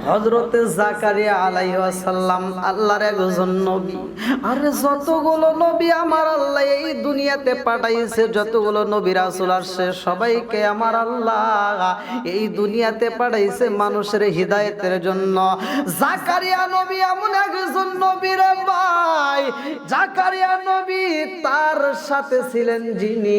হযরতে জাকারিয়া আলাইহিস সালাম আল্লাহর একজন নবী। আর যতগুলো নবী আমার আল্লাহ এই দুনিয়াতে পাঠাইছে, যতগুলো নবী রাসূল আসছে, সবাইকে আমার আল্লাহ এই দুনিয়াতে পাঠাইছে মানুষের হিদায়াতের জন্য। জাকারিয়া নবী এমন একজন নবী রে ভাই, জাকারিয়া নবী তার সাথে ছিলেন যিনি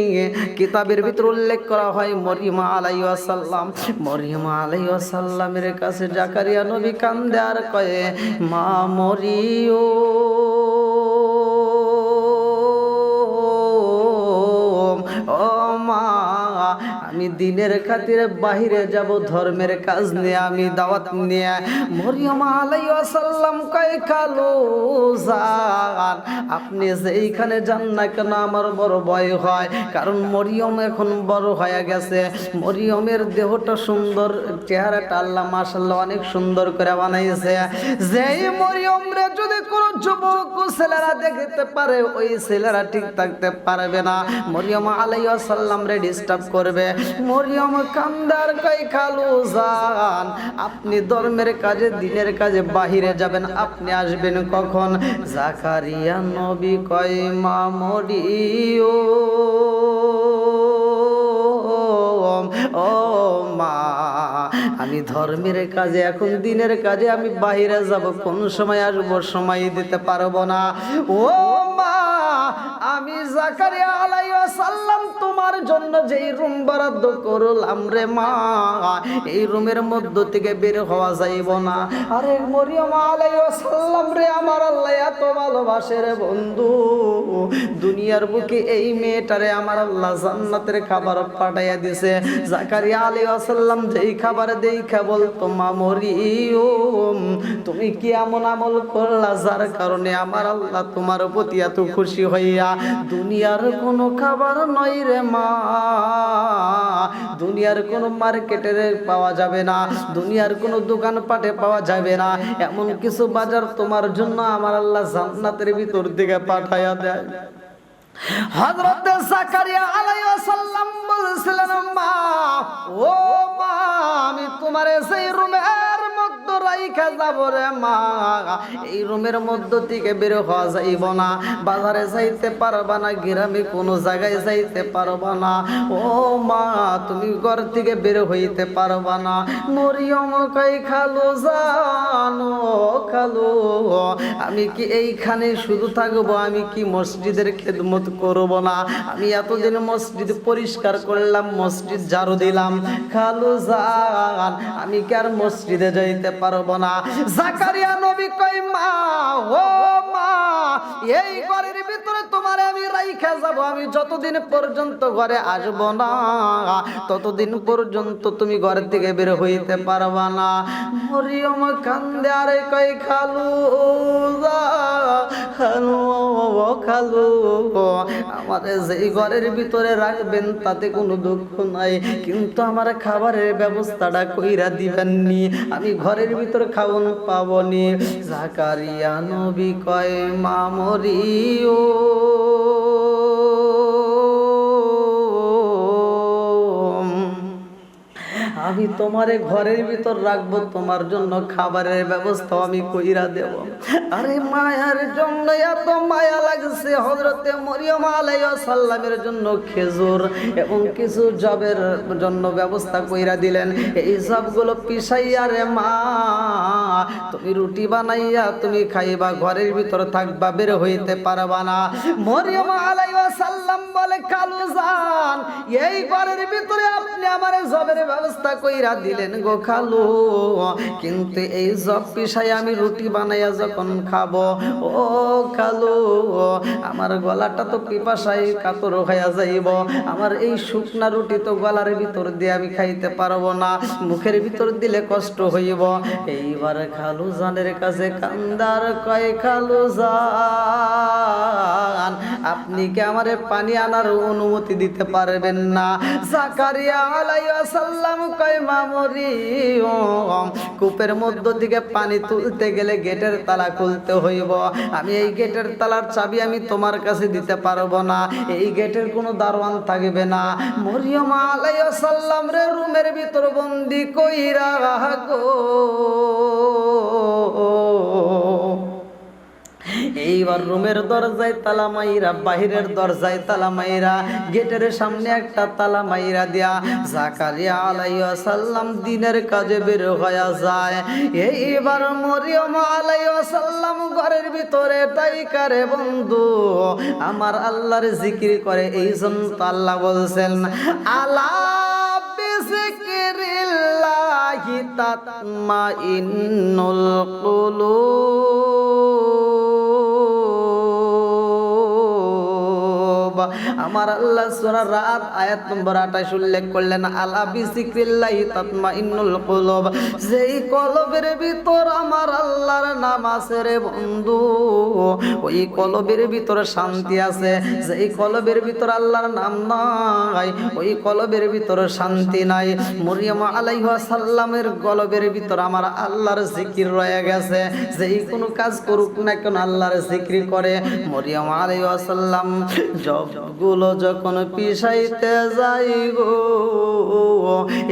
কিতাবের ভিতর উল্লেখ করা হয় মরিয়ম আলাইহিস সালাম। মরিয়ম আলাইহিস সালামের কাছে জাকারিয়া নবী কান্দে আর কয়ে, মা মরিয়ম, ও মা, আমি দিনের খাতিরে বাহিরে যাব, ধর্মের কাজ নিয়ে, আমি দাওয়াত নিয়ে। মরিয়ম আলাইহিস সালাম কয়, খালু জান, আপনি যে এইখানে যান না কেন আমার বড় ভয় হয়, কারণ মরিয়ম এখন বড় হয়ে গেছে। মরিয়মের দেহটা সুন্দর, চেহারাটা আল্লাহ মাশাআল্লাহ অনেক সুন্দর করে বানাইছে। যেই মরিয়ম রে যদি কোন যুবক ছেলেরা দেখতে পারে, ওই ছেলেরা ঠিক থাকতে পারবে না, মরিয়ম আলাইহিস সালাম রে ডিস্টার্ব করবে। মরিয়ম কান্দার কই, খালু জান, আপনি ধর্মের কাজে, দিনের কাজে বাহিরে যাবেন, আপনি আসবেন কখন? জাকারিয়া নবী কয়, মা মরিয়ম, ও মা, আমি ধর্মের কাজে, এখন দিনের কাজে আমি বাহিরে যাব, কোন সময় আসবো সময় দিতে পারবো না। ও মা, আমি জাকারিয়া আলাইহিস সালাম তোমার জন্য যেই রুম বরাদ্দ করলাম রে মা, এই রুমের মধ্য থেকে বের হওয়া যাইব না। আরে মরিয়ম আলাইহিস সালাম রে আমার আল্লাহ এত ভালোবাসে রে বন্ধু, দুনিয়ার বুকে এই মেয়েটারে আমার আল্লাহ জান্নাতের খাবার পাঠাইয়া দিছে। জাকারিয়া আলাইহিস সালাম যেই খাবার দেইখা বলতো, মা মরিয়ম, তুমি কি এমন আমল করলা যার কারণে আমার আল্লাহ তোমার প্রতি এত খুশি হইয়া? দুনিয়ার কোনো খাবার নয় রে মা, দুনিয়ার কোনো মার্কেটে পাওয়া যাবে না, দুনিয়ার কোনো দোকানপাটে পাওয়া যাবে না, এমন কিছু বাজার তোমার জন্য আমার আল্লাহ জান্নাতের ভিতর দিকে পাঠাইয়া দেয়। হযরত জাকারিয়া আলাইহিস সালাম বলছিলেন, মা, ও মা, আমি তোমার সেই রুমের মধ্যে রাইখা যাব রে মা, এই রুমের মধ্য থেকে বের হওয়া যাইব না, বাজারে যাইতে পারবা না, গ্রামে কোনো জায়গায় যাইতে পারবা না, ও মা, তুমি ঘর থেকে বের হইতে পারবা না। মরিয়ম কই, খালু জানো, খালু, আমি কি এইখানে শুধু থাকবো? আমি কি মসজিদের খেদমত করব না? আমি এতদিন মসজিদ পরিষ্কার করলাম, মসজিদ ঝাড়ু দিলাম, খালু জান, আমি কি আর মসজিদে যাইতে পারবো না? জাকারিয়া নবী কই, মা, ও মা, এই ঘরের ভিতরে তোমারে আমি রাইখা যাব, আমি যতদিন পর্যন্ত ঘরে আসব না, ততদিন পর্যন্ত তুমি ঘর থেকে বের হইতে পারবা না। মরিয়ম কান্দে আর কই, খালু খালু, খালু, আমারে যেই ঘরের ভিতরে রাখবেন তাতে কোনো দুঃখ নাই, কিন্তু আমার খাবারের ব্যবস্থাটা কইরা দিবেননি, আমি ঘরের ভিতর খাওন পাবনি। জাকারিয়া নবী কয়, মা মরিয়ম, আমি তোমারে ঘরের ভিতর রাখবো, তোমার জন্য খাবারের ব্যবস্থা আমি কইরা দেব। আরে মায়ার জন্য এত মায়া লাগছে, হযরতে মরিয়ম আলাইহিস সালামের জন্য খেজুর এবং কিছু জবের জন্য ব্যবস্থা কইরা দিলেন। এই জবগুলো পিসাইয়া রে মা, তুমি রুটি বানাইয়া তুমি খাইবা, ঘরের ভিতর থাকবা, বের হইতে পারবা না। মরিয়ম আলাইহিস সালাম বলে, খালু জান, এই ঘরের ভিতরে আপনি আমার জবের ব্যবস্থা কইরা দিলেন গো খালু, কিন্তু এই জব পিসাই আমি রুটি বানাইয়া যখন খাবো, ও খালু, আমার গলাটা তো পিপাসায় কাতর হইয়া যাইব, আমার এই শুকনা রুটি তো গলার ভিতর দিয়ে আমি খাইতে পারবো না, মুখের ভিতর দিলে কষ্ট হইব। এইবার খালু জানের কাছে কান্দার কয়, খালু জান, আপনি কি আমারে পানি আনার অনুমতি দিতে পারবেন না? জাকারিয়া আলাইহিস সালাম কয়, মা মরিয়ম, কূপের মধ্য থেকে পানি তুলতে গেলে গেটের তালা খুলতে হইব, আমি এই গেটের তালার চাবি আমি তোমার কাছে দিতে পারবো না, এই গেটের কোনো দারোয়ান থাকবে না। মরিয়ম আলাইহিস সালাম রে রুমের ভিতর বন্দি কইরা গো এইবার রুমের দরজায় তালা মাইরা, বাহিরের দরজায় তালা মাইরা, গেটের সামনে একটা তালা মাইরা দিয়া জাকারিয়া আলাইহিস সালাম দিনের কাজে বের হয়ে যায়। এইবার মরিয়ম আলাইহিস সালাম ঘরের ভিতরে তাইকারে বন্ধু আমার আল্লাহর জিকির করে। এই জন্য তো আল্লাহ বলছেন আলা বিযিকরিল্লাহি তাতমাইন্নুল কুলুব। আমার আল্লাহ সূরা রাত আয়াত নম্বর 28 উল্লেখ করলেন আলা বিযিকরিল্লাহি তাতমাইন্নুল কুলুব, যেই কলবের ভিতর আমার আল্লাহর নাম আছে রে বন্ধু, ওই কলবের ভিতর শান্তি আছে। যেই কলবের ভিতর আল্লাহর নাম নাই, ওই কলবের ভিতর শান্তি নাই। মরিয়ম আলাইহিস সালামের কলবের ভিতর আমার আল্লাহর জিকির রয়ে গেছে। যেই কোনো কাজ করুক না কেন আল্লাহর জিকির করে। মরিয়ম আলাইহিস সালাম জবগুলো যখন পিছাইতে যাই গো,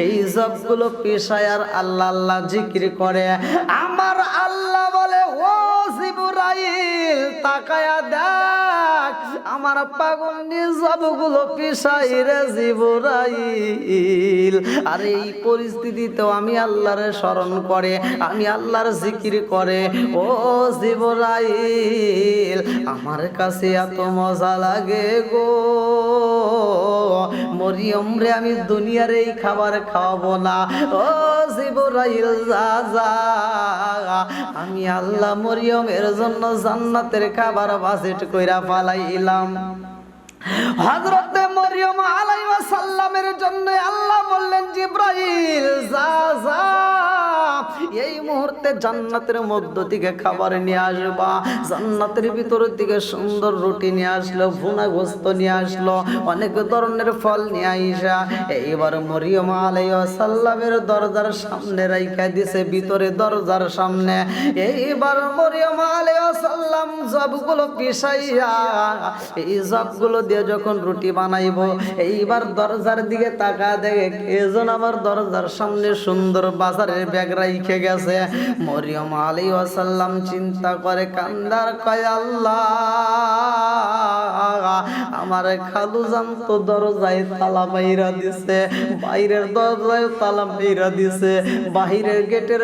এই জবগুলো পিছায় আর আল্লাহ আল্লাহ জিকির করে। আমার আল্লাহ বলে ও জিবরাইল তাকায়া দেখ, আমার পাগল জবগুলো পিছাই রে জিবরাইল। আর এই পরিস্থিতিতেও আমি আল্লাহর স্মরণ করে, আমি আল্লাহর জিকির করে। ও জিবরাইল আমার কাছে এত মজা লাগে গো, মরিয়ম রে আমি দুনিয়ার এই খাবার খাওয়াবো না। ও জিবরাইল যা যা, আমি আল্লাহ মরিয়মের জন্য জান্নাতের খাবার বাজেট কইরা পালাইলাম। হযরতে মরিয়ম আলাইহিস সালামের জন্য আল্লাহ বললেন জিবরাইল যা যা, এই মুহূর্তে জান্নাতের মধ্য থেকে খাবার নিয়ে আসবা। জান্নাতের ভিতর থেকে সুন্দর রুটি নিয়ে আসলো, ভুনা গোস্ত নিয়ে আসলো, অনেক ধরনের ফল নিয়ে আইসা এইবার মরিয়ম আলাইহিস সালামের দরজার সামনে রাইখা দিছে, ভিতরে দরজার সামনে। এইবার মরিয়ম আলাইহিস সালাম জবগুলো পিছাইয়া এই জবগুলো দিয়ে যখন রুটি বানাইবো, এইবার দরজার দিকে তাকা দেখে কেজন আমার দরজার সামনে সুন্দর বাজারের ব্যাগ রাইখে গেছে। মরিয়ম আলাইহিস সালাম চিন্তা করে কান্দার কয় আল্লাহ আমার খালু জান তো দরজায় তালা মাইরা দিছে, বাইরের দরজায় তালা মাইরা দিছে, বাহিরের গেটের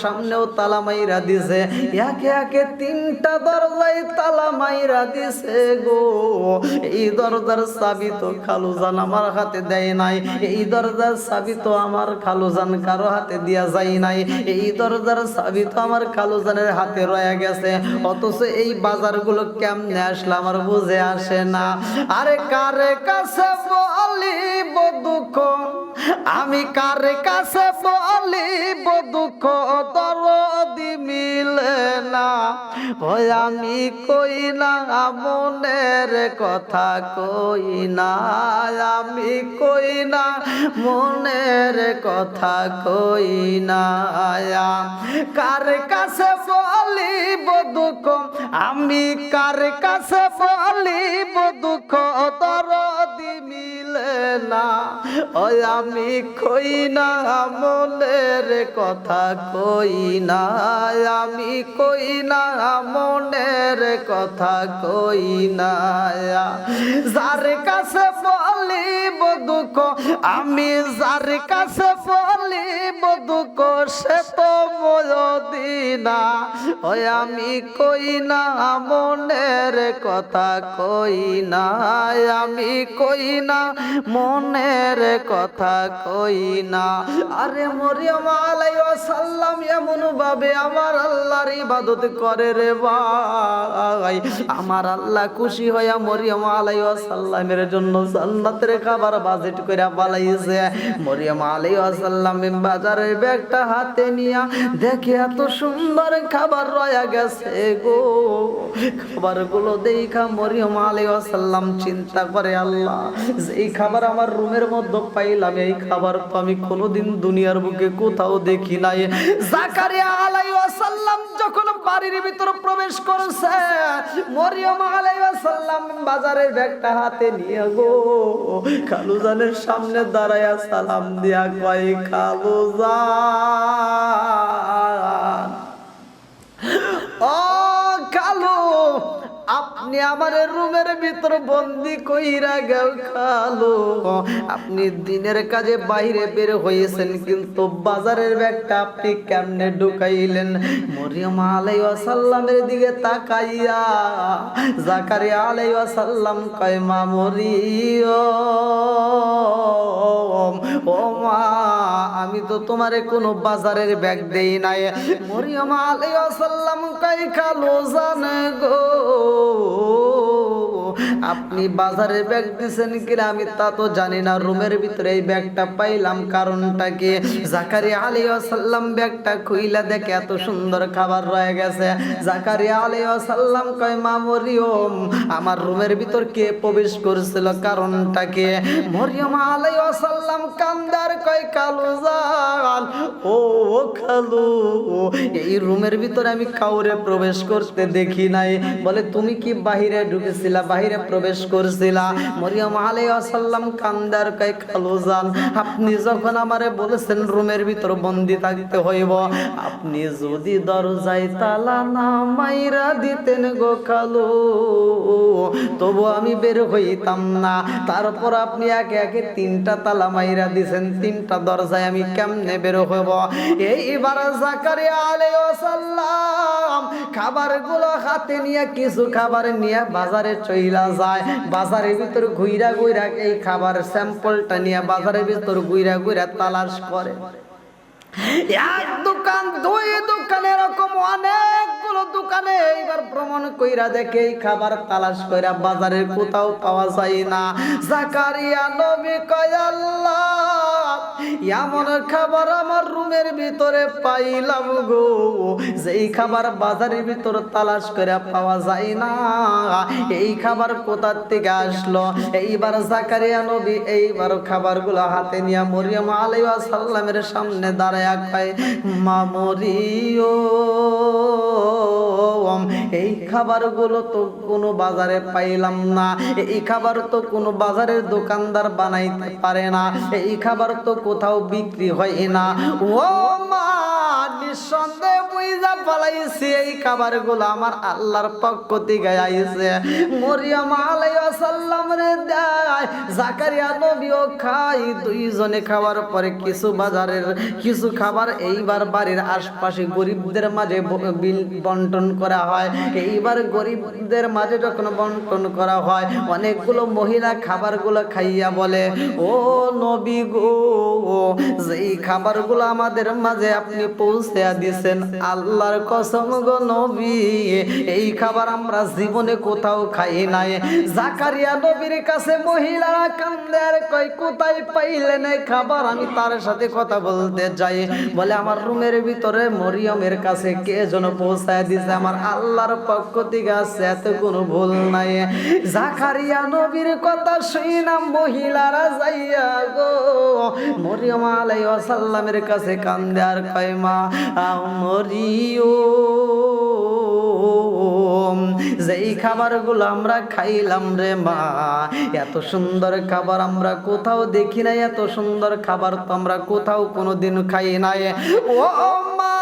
সামনেও তালা মাইরা দিছে, একে একে 3টা দরজায় তালা মাইরা দিছে গো। এই দরজার চাবি তো খালু জান আমার হাতে দেয় নাই, এই দরজার চাবি তো আমার খালু জান কারো হাতে দিয়া যায় নাই, এই দরজার চাবি তো আমার খালু জানের হাতে রয়ে গেছে। অথচ এই বাজারগুলো কেমনে আসলে আমার বুঝে আসে না। আরে কারে কাছে বলিব দুঃখ, আমি কারে কাছে বলিব দুঃখ, দরদি মিলে না। ওই আমি কই না মনের কথা কই না, আমি কই না মনের কথা কই না। কার কাছে বলিব দুঃখ, আমি কার কাছে বলিব দুঃখ, দরদি মিলে না। ওই আমি কই না মনের কথা কই না, আমি কই না মনের কথা কই না। যার কাছে বলিব দুঃখ, আমি যার কাছে বলিব দুঃখ, সে তো মদিনা। ওই আমি কই না মনের কথা কই না, আমি কই না মনের কথা কই না। আরে মরিয়ম আলাইহিস সালাম এমন ভাবে আমার আল্লাহর ইবাদত করে রে ভাই, আমার আল্লাহ খুশি হইয়া মরিয়ম আলাইহিস সালামের জন্য জান্নাতের খাবার বাজেট কইরা পালাইছে। মরিয়ম আলাইহিস সালাম বাজারের ব্যাগটা হাতে নিয়া দেখে এত সুন্দর খাবার রয়া গেছে গো। খাবারগুলো দেখা মরিয়ম আলাইহিস সালাম চিন্তা করে আল্লাহ এই খাবার আমার রুমের মধ্যে পাইলাম, এই খাবার তো আমি কোনোদিন দুনিয়ার বুকে কোথাও দেখি নাই। জাকারিয়া আলাইহিস সালাম যখন বাড়ির ভিতর প্রবেশ করেছে, মরিয়ম আলাইহিস সালাম বাজারের ব্যাগটা হাতে নিয়ে গো খালুজানের সামনে দাঁড়ায়া সালাম দিয়া কয় খালুজান, ও খালু আপনি আমার রুমের ভিতর বন্দি কইরা গেল খালো, আপনি দিনের কাজে বাইরে বের হয়েছেন, কিন্তু বাজারের ব্যাগটা আপনি কেমনে ঢুকাইলেন? মরিয়ম আলাইহিস সালামের দিকে তাকাইয়া জাকারিয়া আলাইহিস সালাম কয়, মা মরিয়ম, ও মা, আমি তো তোমারে কোনো বাজারের ব্যাগ দেই নাই। মরিয়ম আলাইহিস সালাম কয়, খালো জানে গো, আপনি বাজারের ব্যাগ দিছেন কিনা আমি তা তো জানি না, রুমের ভিতরে এই ব্যাগটা পাইলাম, কারণটা কি? জাকারিয়া আলাইহিস সালাম ব্যাগটা খুইলা দেখে এত সুন্দর খাবার রয়ে গেছে। জাকারিয়া আলাইহিস সালাম কয়, মা মরিয়ম, আমার রুমের ভিতর কে প্রবেশ করেছিল, কারণটা কি? মরিয়ম আলাইহিস সালাম কান্দার কয়, খালু জান, ও খালু, এই রুমের ভিতরে আমি কাউরে প্রবেশ করতে দেখি নাই। বলে, তুমি কি বাহিরে ঢুকেছিলা, বাহিরে প্রবেশ করছিলা? মরিয়ম আলাইহিস সালাম কান্দার কয়, খালু জান, আপনি যখন আমারে বলেছেন রুমের ভিতর বন্দি থাকতে হইব, আপনি যদি দরজায় তালা না মাইরা দিতেন গো খালু, তবু আমি বের হইতাম না। তারপর আপনি একে একে 3টা তালা মাইরা দিছেন, 3টা দরজায় আমি কেমনে বের হইব? এইবার জাকারিয়া আলাইহিস সালাম খাবারগুলো হাতে নিয়ে, কিছু খাবার নিয়ে বাজারে চইলা যায়। বাজারের ভিতর ঘুইরা ঘুইরা এই খাবার স্যাম্পলটা নিয়ে বাজারের ভিতর ঘুইরা ঘুইরা তালাশ করে। এক দোকান, 2 দোকান, এরকম অনেকগুলো দোকানে এইবার ভ্রমণ কইরা দেখে এই খাবার তালাশ কইরা বাজারে কোথাও পাওয়া যায় না। জাকারিয়া নবী কয়, আল্লাহ, এমন খাবার আমার রুমের ভিতরে পাইলাম গো, যেই খাবার বাজারের ভিতর তালাশ কইরা পাওয়া যায় না। এই খাবার কোথা থেকে আসলো? এইবার জাকারিয়া নবী এইবার খাবারগুলো হাতে নিয়ে মরিয়ম আলাইহিস সালামের সামনে দাঁড়ায় কয়, মা মরিয়ম, এই খাবারগুলো তো কোনো বাজারে পাইলাম না, এই খাবার তো কোনো বাজারের দোকানদার বানাইতে পারে না, এই খাবার তো কোথাও বিক্রি হয় না। ও মা, নিঃসন্দেহে বুঝা পালাইছি এই খাবারগুলো আমার আল্লাহর পক্ষ থেকে আইছে। মরিয়ম আলাইহিস সালাম রে দেয়, জাকারিয়া নবীও খাই। 2 জনে খাওয়ার পরে কিছু বাজারের কিছু খাবার এইবার বাড়ির আশপাশে গরিবদের মাঝে বন্টন করা হয়। এইবার গরিবদের মাঝে যখন বন্টন করা হয়, অনেকগুলো মহিলা খাবারগুলো খাইয়া বলে, ও নবী গো, যেই খাবারগুলো আমাদের মাঝে আপনি পৌঁছে দিয়েছেন, আল্লাহর কসম গো নবী, এই খাবার আমরা জীবনে কোথাও খাই নাই। জাকারিয়া নবীর কাছে মহিলারা কান্দে আর কয়, কোথায় পাইলেন এই খাবার? আমি তার সাথে কথা বলতে যাই। বলে, আমার রুমের ভিতরে মরিয়মের কাছে কে যেন পৌঁছায় দিছে, আমার আল্লাহর পক্ষ থেকে আছে, এত কোনো ভুল নাই। জাকারিয়া নবীর কথা শুনা মহিলারা যাইয়া গো মরিয়ম আলাইহিস সালামের কাছে কান্দে আর কয়, মা মরিয়ম, যেই খাবারগুলো আমরা খাইলাম রে মা, এত সুন্দর খাবার আমরা কোথাও দেখি নাই, এত সুন্দর খাবার তো আমরা কোথাও কোনোদিন খাই নাই। ও মা,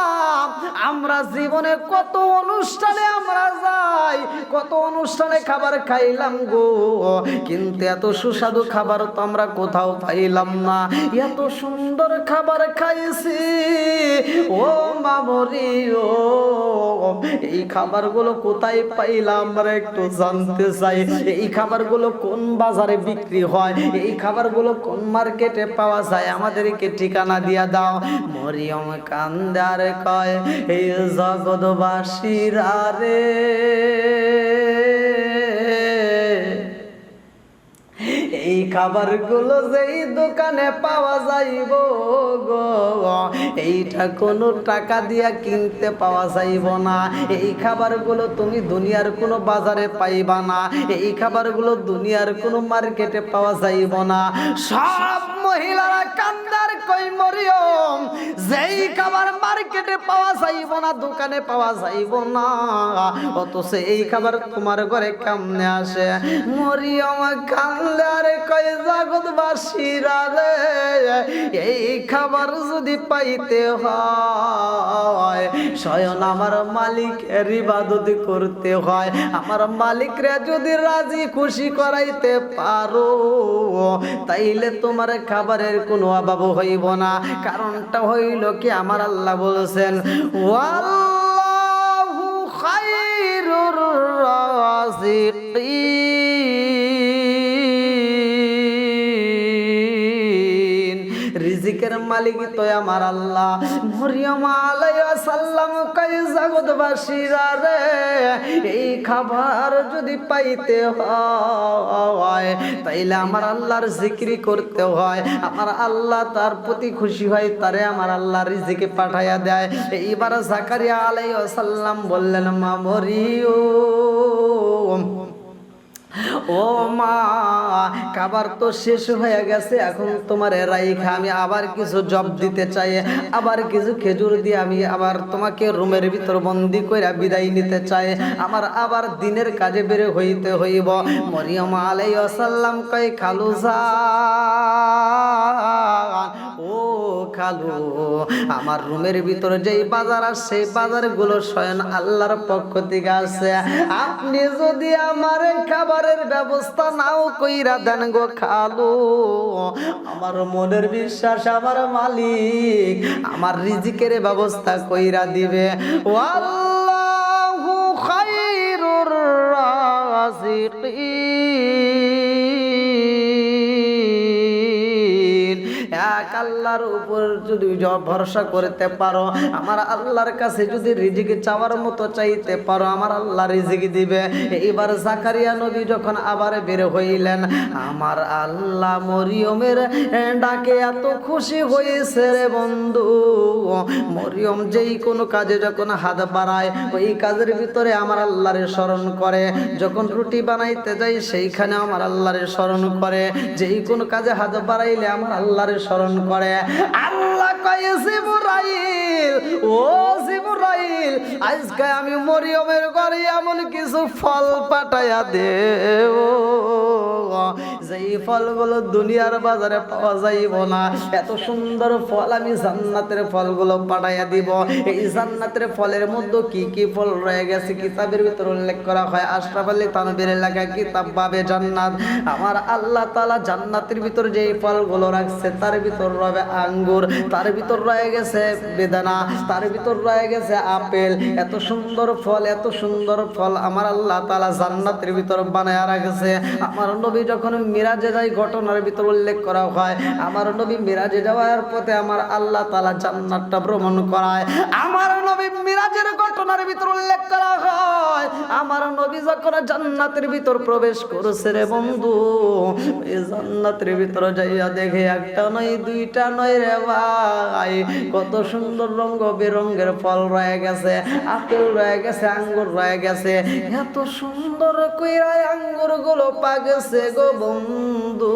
আমরা জীবনে কত অনুষ্ঠানে আমরা যাই, কত অনুষ্ঠানে খাবার খাইলাম গো, কিন্তু এত সুস্বাদু খাবার তো আমরা কোথাও পাইলাম না। এত সুন্দর খাবার খাইছি ও মা মরিয়ম, এই খাবারগুলো কোথায় পাইলাম আমরা একটু জানতে চাই। এই খাবারগুলো কোন বাজারে বিক্রি হয়, এই খাবারগুলো কোন মার্কেটে পাওয়া যায়, আমাদেরকে ঠিকানা দিয়া দাও। মরিয়ম কান্দার কয়, এই জগৎবাসীরা রে, এই খাবারগুলো যেই দোকানে পাওয়া যাইব গো, এইটা কোনো টাকা দিয়া কিনতে পাওয়া যাইব না। এই খাবারগুলো তুমি দুনিয়ার কোনো বাজারে পাইবা না, এই খাবারগুলো দুনিয়ার কোনো মার্কেটে পাওয়া যাইব না। সব মহিলারা কান্দার কই মরিয়ম, যেই খাবার মার্কেটে পাওয়া যাইব না, দোকানে পাওয়া যাইব না, অথচ এই খাবার তোমার ঘরে কেমনে আসে? মরিয়ম কান্দে আর কই জগৎবাসীরা রে, এই খাবার যদি পাইতে হয় স্বয়ং আমার মালিকের ইবাদত করতে হয়। আমার মালিকরে যদি রাজি খুশি করাইতে পারো তাইলে তোমার খাবারের কোনো অভাব হইব না। কারণটা হইল কি, আমার আল্লাহ বলেছেন ওয়াল্লাহু খায়রুর রাযিকিন, রিজিকের মালিক তো আমার আল্লাহ। মরিয়ম আলাইহিস সালাম কই জগৎবাসীরা রে, এই খাবার যদি পাইতে হয় তাইলে আমার আল্লাহর জিকির করতে হয়। আমার আল্লাহ তার প্রতি খুশি হয়, তারে আমার আল্লাহ রিজিকে পাঠাইয়া দেয়। এইবার জাকারিয়া আলাইহিস সালাম বললেন, মা মরিয়ম, ও মা, খাবার তো শেষ হয়ে গেছে, এখন তোমার রাইখা আমি আবার কিছু জব দিতে চাই, আবার কিছু খেজুর দিয়ে আমি আবার তোমাকে রুমের ভিতর বন্দি কইরা বিদায় নিতে চাই, আমার আবার দিনের কাজে বের হইতে হইব। মরিয়ম আলাইহিস সালাম কই, খালু যান, ও খালু, আমার রুমের ভিতরে যেই বাজার আছে সেই বাজারগুলো স্বয়ং আল্লাহর পক্ষ থেকে আসে, আপনি যদি আমার খাবারের ব্যবস্থা নাও কইরা দেন গো খালু, আমার মনের বিশ্বাস আমার মালিক আমার রিজিকের ব্যবস্থা কইরা দিবে। ওয়াল্লাহু খায়রুর রাযিকিন, এক আল্লাহর উপর যদি ভরসা করতে পারো, আমার আল্লাহর কাছে যদি রিজিক চাওয়ার মতো চাইতে পারো, আমার আল্লাহ রিজিক দিবে। এইবার জাকারিয়া নবী যখন আবার বের হইলেন, আমার আল্লাহ মরিয়মের ডাকে এত খুশি হয়েছে রে বন্ধু। মরিয়ম যেই কোনো কাজে যখন হাত বাড়ায়, ওই কাজের ভিতরে আমার আল্লাহর স্মরণ করে। যখন রুটি বানাইতে যাই সেইখানে আমার আল্লাহর স্মরণ করে। যেই কোনো কাজে হাত বাড়াইলে আমার আল্লাহর স্মরণ করে। আল্লাহ কয়, জিবরাইল, ও জিবরাইল, আজকে আমি মরিয়মের ঘরে এমন কিছু ফল পাঠাইয়া দেব যেই ফলগুলো দুনিয়ার বাজারে পাওয়া যাইব না। এত সুন্দর ফল আমি জান্নাতের ফলগুলো পাঠাইয়া দিব। এই জান্নাতের ফলের মধ্যে কি কি ফল রয়ে গেছে কিতাবের ভিতর উল্লেখ করা হয়। আশরাফ আলী তানভীর লেখা কিতাব বাবে জান্নাত। আমার আল্লাহ তাআলা জান্নাতের ভিতর যেই ফলগুলো রাখছে তার ভিতর রবে আঙ্গুর, তার ভিতর রয়ে গেছে বেদানা, তার ভিতর রয়ে গেছে আপেল। এত সুন্দর ফল, এত সুন্দর ফল আমার আল্লাহ তাআলা জান্নাতের ভিতর বানায়া রাখছে। আমার নবী যখন মিরাজে যায় ঘটনার ভিতর উল্লেখ করা হয়, আমার নবী মিরাজে যাওয়ার পথে আমার আল্লাহ তাআলা জান্নাতটা ভ্রমণ করায়। আমার নবী মিরাজের ঘটনার ভিতর উল্লেখ করা হয়, আমার নবী যখন জান্নাতের ভিতর প্রবেশ করেছে রে বন্ধু, এই জান্নাতের ভিতর যাইয়া দেখে একটা নয় দুইটা নয় রে ভাই, কত সুন্দর রঙ বেরঙের ফল রয়ে গেছে, আপেল রয়ে গেছে, আঙ্গুর রয়ে গেছে। এত সুন্দর কইরা আঙ্গুর গুলো পাকছে গো বন্ধু,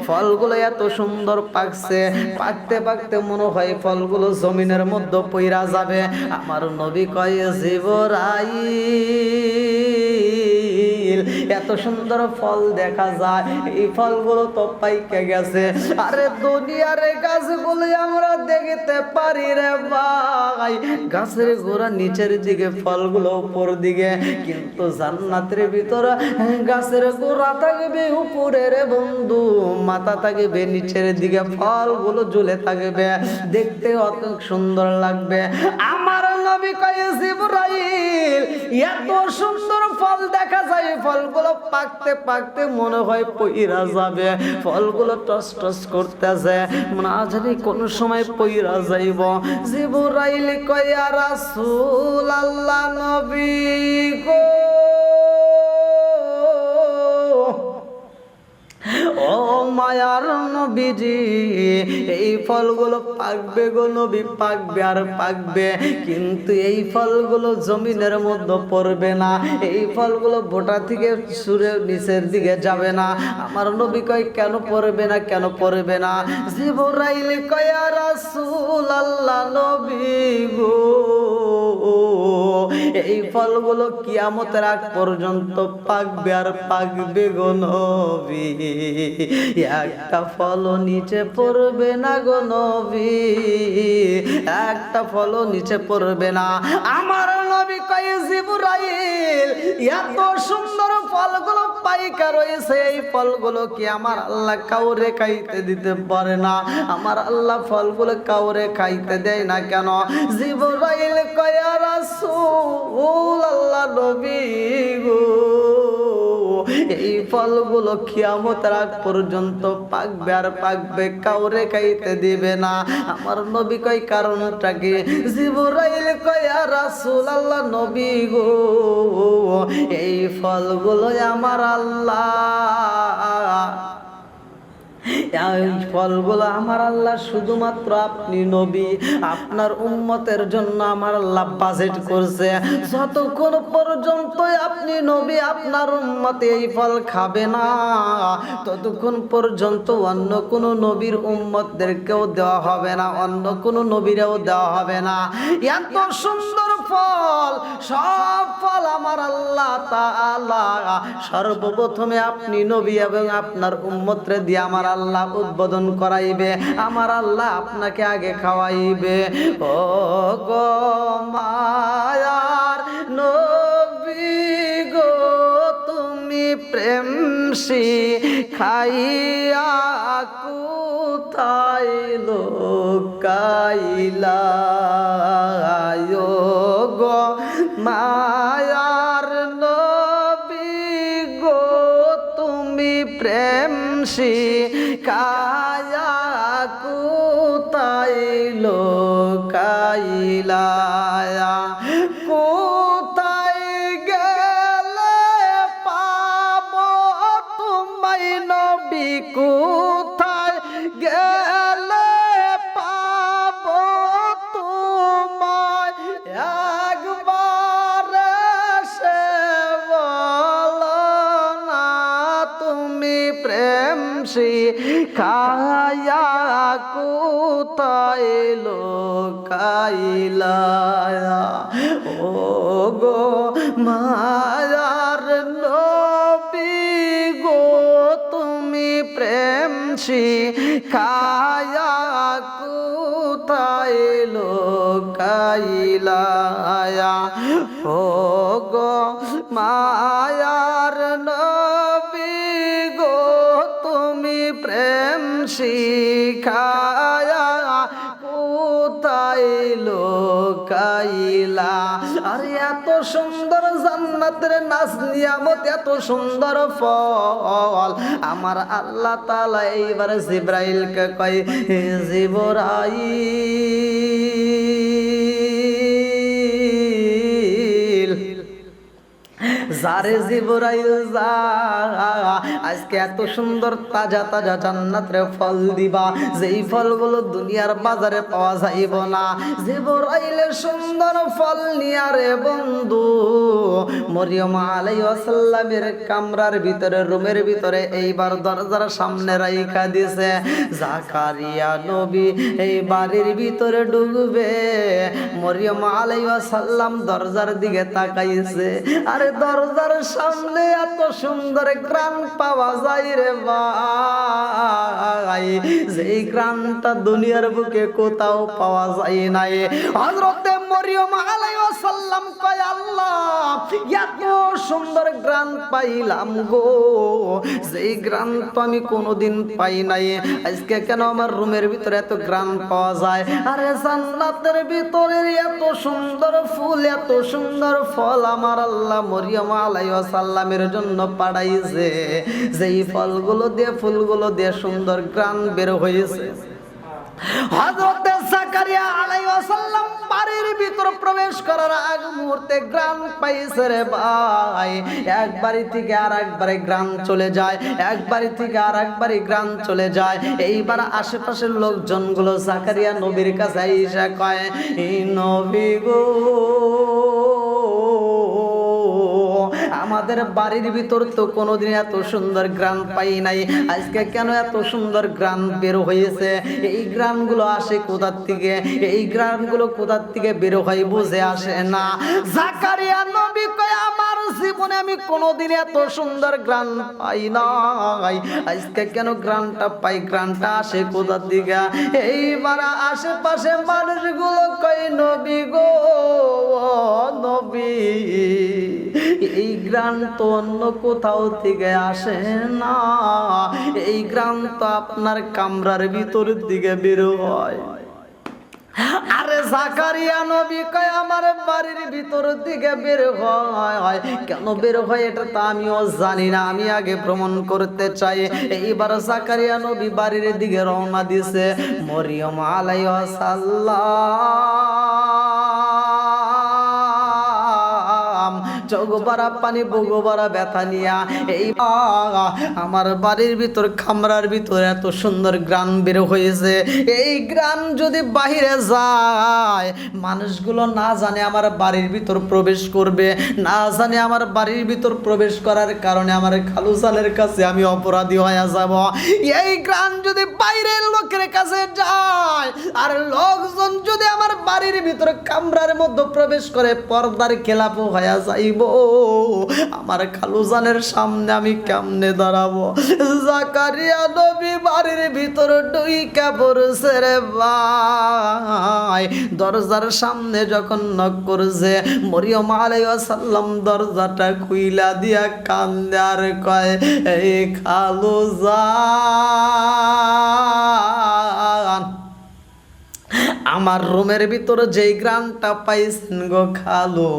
ফলগুলো এত সুন্দর পাকছে, পাকতে পাকতে মনে হয় ফলগুলো জমিনের মধ্যে পইরা যাবে। আমার নবী কয়, জিবরাইল, এত সুন্দর ফল দেখা যায়, এই ফলগুলো তো পাইকে গেছে। আরে দুনিয়ার গাছগুলো আমরা দেখতে পারি রে ভাই, গাছের গোড়া নিচের দিকে, ফলগুলো উপর দিকে, কিন্তু জান্নাতের ভিতর গাছের গোড়া থাকবে উপরে রে বন্ধু, মাথা থাকবে নিচের দিকে, ফলগুলো ঝুলে থাকবে, দেখতে অত সুন্দর লাগবে। আমার নবী কয়, জিবরাইল, এত সুন্দর ফল দেখা যায়, ফলগুলো পাকতে পাকতে মনে হয় পইরা যাবে, ফলগুলো টস টস করতেছে, না জানি কোন সময় পইরা যাইব। জিবরাইল কয়, ইয়া রাসূলুল্লাহ, নবী গো, ও ও মায়ার নবীজি, এই ফলগুলো পাকবে গো নবী, পাকবে আর পাকবে, কিন্তু এই ফলগুলো জমিনের মধ্যে পড়বে না, এই ফলগুলো বোটা থেকে সুরে নিচের দিকে যাবে না। আমার নবী কয় কেন পড়বে না, কেন পড়বে না? জিবরাইল কয় ইয়া রাসূলুল্লাহ নবী গো, এই ফলগুলো কিয়ামতের আগ পর্যন্ত পাকবে আর পাকবে গো নবী, একটা ফলও নিচে পড়বে না গো নবী, একটা ফলও নিচে পড়বে না। আমার নবী কয় জিবরাইল, এত সুন্দর ফলগুলো পাইকা রয়েছে, এই ফলগুলো কি আমার আল্লাহ কাউরে খাইতে দিতে পারে না? আমার আল্লাহ ফলগুলো কাউরে খাইতে দেয় না কেন? জিবরাইল কয় ইয়া রাসূলুল্লাহ নবী গো, এই ফলগুলো কিয়ামতের আগ পর্যন্ত পাকবে আর পাকবে, কাউরে খাইতে দিবে না। আমার নবী কয় কারণটা কি? জিবরাইল কয় ইয়া রাসূলুল্লাহ নবী গো, এই ফলগুলো আমার আল্লাহ, এই ফলগুলো আমার আল্লাহ শুধুমাত্র আপনি নবী, আপনার উম্মতের জন্য আমার আল্লাহ বাজেট করছে। যতক্ষণ পর্যন্ত আপনি নবী, আপনার উম্মত এই ফল খাবে না, ততক্ষণ পর্যন্ত অন্য কোনো নবীর উম্মতদেরকেও দেওয়া হবে না, অন্য কোনো নবীরেও দেওয়া হবে না। এত সুন্দর ফল, সব ফল আমার আল্লাহ তাআলা সর্বপ্রথমে আপনি নবী এবং আপনার উম্মতরে দিয়ে আমার আল্লাহ উদ্বোধন করাইবে, আমার আল্লাহ আপনাকে আগে খাওয়াইবে। ও গো মায়ার নবী গো, তুমি প্রেম শিখাইয়া কোথায় লোকাইলা, গো মায়ার নবী গো, তুমি প্রেম শিখায়া কোথায় লোকাইলা, কোথায় গেলে পাবো তোমায় নবী, কোথায় গেলে পাবো তোমায়, একবার সে বলো না তুমি প্রেম শিখায়া কোথায় লোকাইলা, ও গো মায়ার নবী গো, তুমি প্রেম শিখায়া কোথায় লোকাইলা, ও গো মায়ার নবী গো, তুমি প্রেম শিখায়া কোথায় লোকাইলা। আরে এত সুন্দর জান্নাতের নাজ নিয়ামত, এত সুন্দর ফল, আমার আল্লাহ তাআলা এইবার জিবরাইলকে কয় জিবরাইল, যারে জিবরাইল যা, আজকে এত সুন্দর তাজা তাজা জান্নাতের ফল দিবা, যেই ফলগুলো দুনিয়ার বাজারে পাওয়া যাইব না। জিবরাইল সুন্দর ফল নিয়া রে বন্ধু মরিয়ম আলাইহিস সালামের কামরার ভিতরে, রুমের ভিতরে এইবার দরজার সামনে রাইখা দিছে। জাকারিয়া নবী এই বাড়ির ভিতরে ঢুকবে, মরিয়ম আলাইহিস সালাম দরজার দিকে তাকাইছে। আরে দরজার সামনে এত সুন্দর ঘ্রাণ পাওয়া যায় রে ভাই, যেই ঘ্রাণটা দুনিয়ার বুকে কোথাও পাওয়া যায় নাই। হযরতে মরিয়ম আলাইহিস সালাম কয় আল্লাহ, এত সুন্দর ঘ্রাণ পাইলাম গো, যেই ঘ্রাণ তো আমি কোনোদিন পাই নাই, আজকে কেন আমার রুমের ভিতরে এত ঘ্রাণ পাওয়া যায়? আরে জান্নাতের ভিতরে এত সুন্দর ফুল, এত সুন্দর ফল আমার আল্লাহ মরিয়ম আলাইহিস সালামের জন্য পাঠাইছে, যেই ফলগুলো দিয়ে, ফুলগুলো দিয়ে সুন্দর ঘ্রাণ বের হয়েছে। হযরত জাকারিয়া আলাইহিস সালাম বাড়ির ভিতর প্রবেশ করার আগ মুহূর্তে গ্রাম পাইছে রে ভাই, এক বাড়ি থেকে আর এক বাড়ি গ্রাম চলে যায়, এক বাড়ি থেকে আর এক বাড়ি গ্রাম চলে যায়। এইবার আশেপাশের লোকজনগুলো জাকারিয়া নবীর কাছে এসে কয়, এই নবী গো, আমাদের বাড়ির ভিতর তো কোনোদিন এত সুন্দর গ্রাম পাই নাই, আজকে কেন এত সুন্দর গ্রাম বের হয়েছে? এই গ্রামগুলো আসে কোথার থেকে? এই গ্রামগুলো কোথার থেকে বের হয় বুঝে আসে না। জাকারিয়া নবী কয়, আমার জীবনে আমি কোনোদিন এত সুন্দর গ্রাম পাই নাই, আজকে কেন গ্রামটা পাই? গ্রামটা আসে কোথার থেকে? এইবার আশেপাশে মানুষগুলো কয়, নবী গো, নবী, এই গ্রাম তো অন্য কোথাও থেকে আসে না, এই গ্রাম তো আপনার কামরার ভিতর দিকে বের হয়। আরে জাকারিয়া নবী কয়, আমার বাড়ির ভিতর দিকে বের হয়। কেন বের হয় এটা তো আমিও জানি না, আমি আগে ভ্রমণ করতে চাই। এইবার জাকারিয়া নবী বাড়ির দিকে রওনা দিছে। মরিয়ম আলাইহিস সালাম চোখ ভরা পানি, বুক ভরা ব্যথা নিয়া এই আমার বাড়ির ভিতর খামরার ভিতর এত সুন্দর গ্রাম বের হয়েছে, এই গ্রাম যদি বাহিরে যায়, মানুষগুলো না জানে আমার বাড়ির ভিতর প্রবেশ করবে, না জানে আমার বাড়ির ভিতর প্রবেশ করার কারণে আমার খালু জানের কাছে আমি অপরাধী হয়ে যাব। এই গ্রাম যদি বাইরের লোকের কাছে যায়, আর লোকজন যদি আমার বাড়ির ভিতর কামরার মধ্যে প্রবেশ করে, পর্দার খেলাপ হয়ে যাইব, আমার খালু জানের সামনে আমি কেমনে দাঁড়াবো? জাকারিয়া নবী বাড়ির ভিতর ঢুইকা পড়ছে রে ভাই। দরজার সামনে যখন নক করছে, মরিয়ম আলাইহিস সালাম দরজাটা খুইলা দিয়া কান্দে আর কয়, এই খালু জান, আমার রুমের ভিতরে যেই গ্রামটা পাইছেন গো খালু,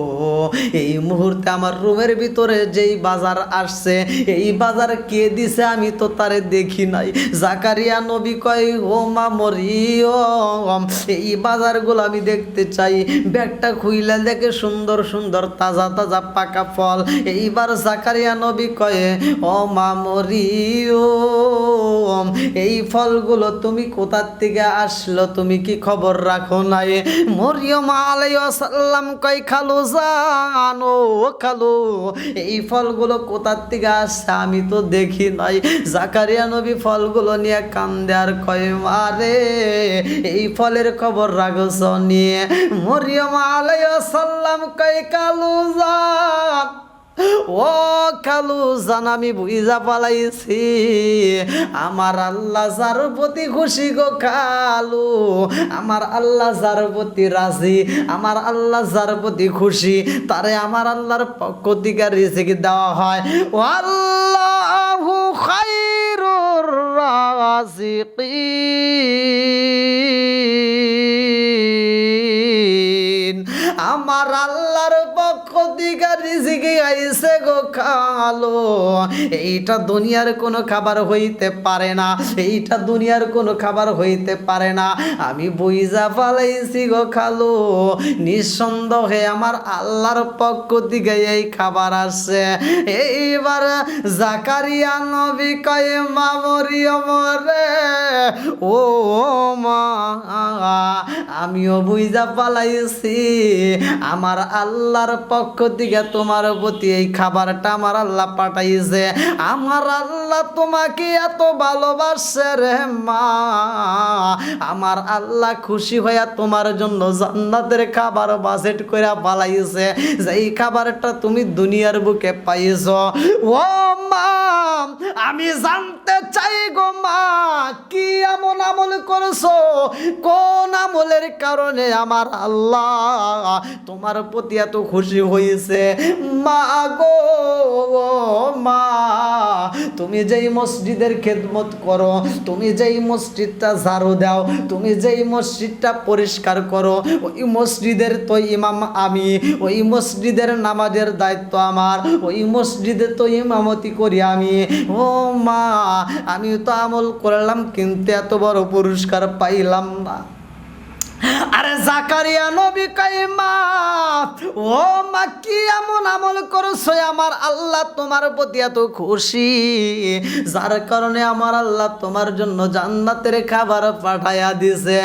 এই মুহূর্তে আমার রুমের ভিতরে যেই বাজার আসছে, এই বাজার কে দিছে আমি তো তারে দেখি নাই। জাকারিয়া নবী কয়, ও মা মরিয়ম, এই বাজারগুলো আমি দেখতে চাই। ব্যাগটা খুইলা দেখে সুন্দর সুন্দর তাজা তাজা পাকা ফল। এইবার জাকারিয়া নবী কয়, ও মা মরিয়ম, এই ফলগুলো তুমি কোথার থেকে আসলো, তুমি কি খবর রাখো নাই? মরিয়ম আলাইহিস সালাম কয়, খালু জানো, খালু, এই ফলগুলো কোথার থেকে আসছে আমি তো দেখি নাই। জাকারিয়া নবী ফলগুলো নিয়ে কান্দে আর কয়, মারে, এই ফলের খবর রাখছ নিয়ে? মরিয়ম আলাইহিস সালাম কয়, খালু জান, ও খালু জান, আমি বুঝা পালাইছি, আমার আল্লাহ যার প্রতি খুশি গো খালু, আমার আল্লাহ যার প্রতি রাজি, আমার আল্লাহ যার প্রতি খুশি, তারে আমার আল্লাহর পক্ষ থেকে রিজিক দেওয়া হয়। আল্লাহু খায়রুর রাজিকিন, আমার আল্লাহর পক্ষ থেকে রিজিক আইছে গো খালু। এইটা দুনিয়ার কোনো খাবার হইতে পারে না, এইটা দুনিয়ার কোনো খাবার হইতে পারে না, আমি বুঝা পালাইছি গো খালু, নিঃসন্দেহে আমার আল্লাহর পক্ষ থেকে এই খাবার আসছে। এইবার জাকারিয়া নবী কয়, মা মরিয়ম রে, ও মা, আমিও বুঝা পালাইছি, আমার আল্লাহর পক্ষ থেকে তোমার প্রতি এই খাবারটা আমার আল্লাহ পাঠাইছে। আমার আল্লাহ তোমাকে এত ভালোবাসে রে মা, আমার আল্লাহ খুশি হইয়া তোমার জন্য জান্নাতের খাবার বাজেট করে পালাইছে, যেই খাবারটা তুমি দুনিয়ার বুকে পাইছো। ও মা, আমি জানতে চাই গো মা, কি এমন আমল করছো, কোন আমলের কারণে আমার আল্লাহ তোমার প্রতি এত খুশি হয়েছে? মা গো, মা, তুমি যেই মসজিদের খেদমত করো, তুমি যেই মসজিদটা ঝাড়ু দাও, তুমি যেই মসজিদটা পরিষ্কার করো, ওই মসজিদের তো ইমাম আমি, ওই মসজিদের নামাজের দায়িত্ব আমার, ওই মসজিদে তো ইমামতি করি আমি। ও মা, আমি তো আমল করলাম কিন্তু এত বড় পুরস্কার পাইলাম না। আরে জাকারিয়া নবী কয় মা, ও মা কি এমন আমল করছো আমার আল্লাহ তোমার প্রতি এত খুশি, যার কারণে আমার আল্লাহ তোমার জন্য জান্নাতের খাবার পাঠায়া দিছে।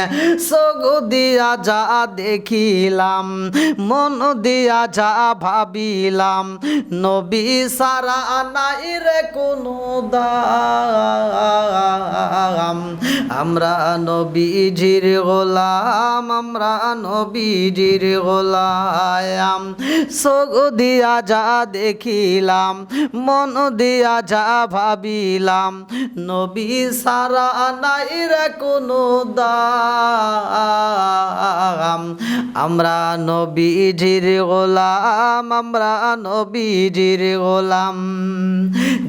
চোখ দিয়া যা দেখিলাম, মন দিয়া যা ভাবিলাম, নবী সারা নাই রে কোনো দাম। আমরা নবীজির গোলাম, আমরা নবীজির গোলাম। চোখ দিয়া যা দেখিলাম, মন দিয়া যা ভাবিলাম, নবী সারা নাই রে কোনো দাম। আমরা নবীজির গোলাম, আমরা নবীজির গোলাম।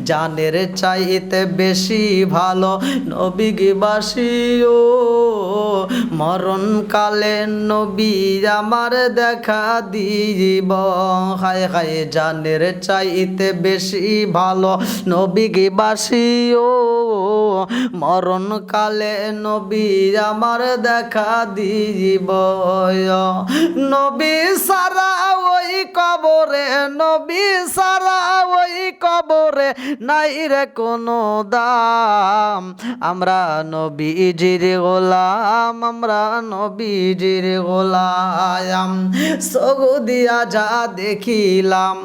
জানের চাইতে বেশি ভালো নবীবাসীও, মরণকালে নবী আমার দেখা দিব। হায় হায় জানের চাইতে বেশি ভালো নবীবাসীও, মরণকালে নবী আমার দেখা দিব। নবী সারা ওই কবরে, নবী সারা ওই কবরে নাই রে কোনো দাম। আমরা নবীজির গোলাম, আমরা নবীজির গোলাম। চোখ দিয়া যা দেখিলাম,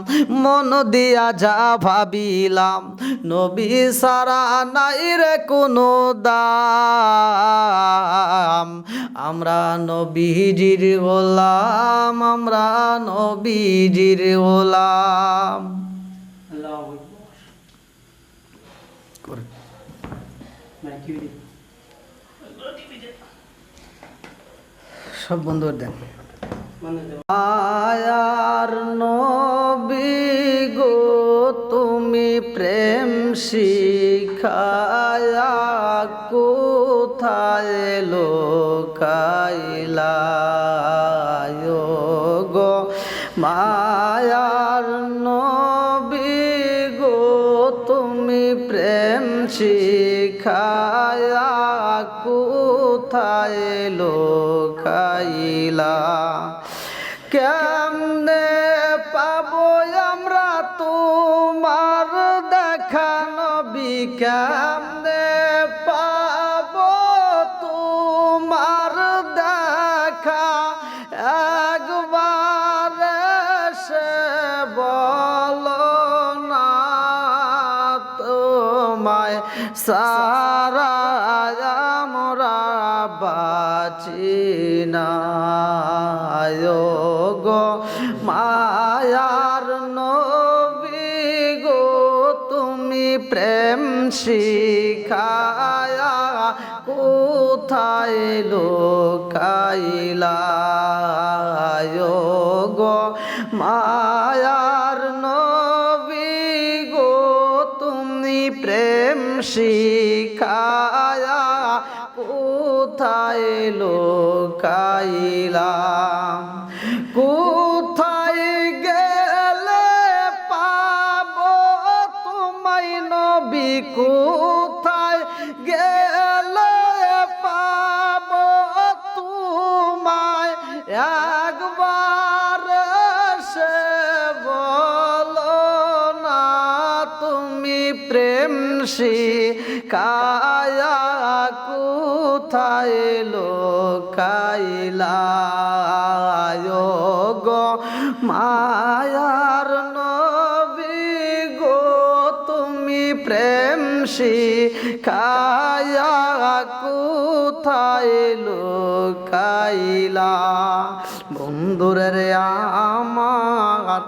মন দিয়া যা ভাবিলাম, নবী সারা নাই রে কোনো দাম। আমরা নবীজির গোলাম, আমরা নবীজির গোলাম। সব বন্ধু দেন। আয়ার নবী গো তুমি প্রেম শিখায়া কোথায় লোকাইলা গো, মায়ার নবী গো তুমি প্রেম শিখায়া কোথায় লোকাইলা। কেমনে পাবো আমরা তোমার দেখা নবী, কেমনে পাবো তোমার দেখা, একবার সে বলো না তোমায় সারা আমরা বাঁচি না গো। মায়ার নবী গো তুমি প্রেম শিখায়া কোথায় লোকাইলা গো। মায়ার নবী গো তুমি প্রেম শিখায়া কোথায় লোকাইলা। কোথায় গেলে পাবো তোমায় নবী, কোথায় গেলে পাবো তোমায়, একবার সে বলো না তুমি প্রেম শিখায়া কোথায় লোকাইলা গো। মায়ার নবী গো তুমি প্রেম শিখায়া কোথায় লোকাইলা। বন্ধুরে আমার